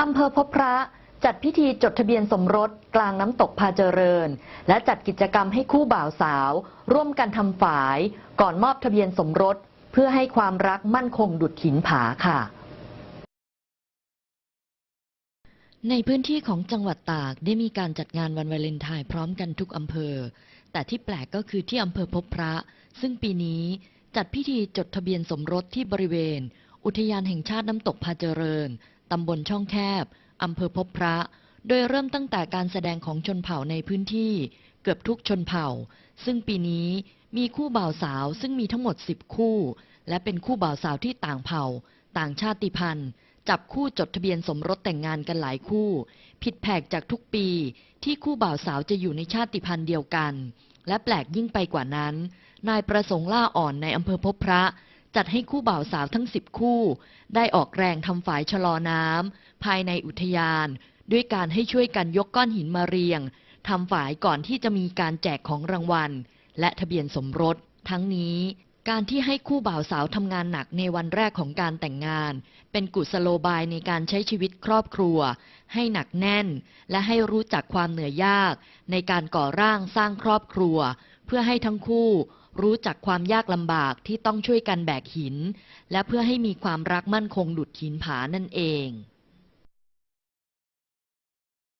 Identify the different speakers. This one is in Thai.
Speaker 1: อำเภอพบพระจัดพิธีจดทะเบียนสมรสกลางน้ำตกพาเจริญและจัดกิจกรรมให้คู่บ่าวสาวร่วมกันทำฝายก่อนมอบทะเบียนสมรสเพื่อให้ความรักมั่นคงดุจหินผาค่ะในพื้นที่ของจังหวัดตากได้มีการจัดงานวันวาเลนไทน์พร้อมกันทุกอำเภอแต่ที่แปลกก็คือที่อำเภอพบพระซึ่งปีนี้จัดพิธีจดทะเบียนสมรสที่บริเวณอุทยานแห่งชาติน้ำตกพาเจริญตำบลช่องแคบอำเภอพบพระโดยเริ่มตั้งแต่การแสดงของชนเผ่าในพื้นที่เกือบทุกชนเผ่าซึ่งปีนี้มีคู่บ่าวสาวซึ่งมีทั้งหมด10คู่และเป็นคู่บ่าวสาวที่ต่างเผ่าต่างชาติพันธุ์จับคู่จดทะเบียนสมรสแต่งงานกันหลายคู่ผิดแผกจากทุกปีที่คู่บ่าวสาวจะอยู่ในชาติพันธุ์เดียวกันและแปลกยิ่งไปกว่านั้นนายประสงค์ล่าอ่อนในอำเภอพบพระจัดให้คู่บ่าวสาวทั้ง10คู่ได้ออกแรงทำฝายชะลอน้ำภายในอุทยานด้วยการให้ช่วยกันยกก้อนหินมาเรียงทำฝายก่อนที่จะมีการแจกของรางวัลและทะเบียนสมรสทั้งนี้การที่ให้คู่บ่าวสาวทำงานหนักในวันแรกของการแต่งงานเป็นกุศโลบายในการใช้ชีวิตครอบครัวให้หนักแน่นและให้รู้จักความเหนื่อยยากในการก่อร่างสร้างครอบครัวเพื่อให้ทั้งคู่รู้จักความยากลำบากที่ต้องช่วยกันแบกหินและเพื่อให้มีความรักมั่นคงดุจหินผานั่นเอง